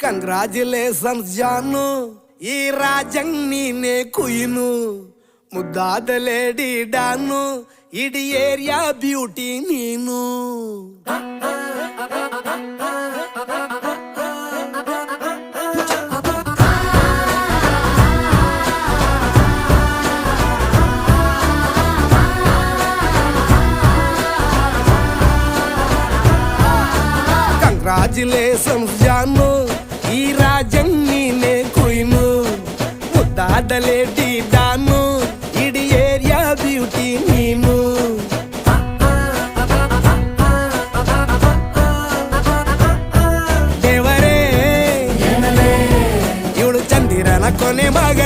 Congratulations ಜಾನು, ಈ ರಾಜಂಗ್ ನೀನೆ ಕುಯ್ನು, ಮುದ್ದಾದ ಲೇಡಿ ಡಾನು, ಇಡೀ ಏರಿಯಾ ಬ್ಯೂಟಿ ನೀನು. ಕಂಗ್ರಾಚುಲೇಷನ್ಸ್ ಜಾನು, ಈ ರಾಜಂಗ್ ನೀನೆ ಕುಯ್ನು, ಮುದ್ದಾದ ಲೇಡಿ ಡಾನು, ಇಡೀ ಏರಿಯಾ ಬ್ಯೂಟಿ ನೀನು. ದೇವರೇ ಇವಳು ಚಂದಿರನ ಕೊನೆ ಮಗ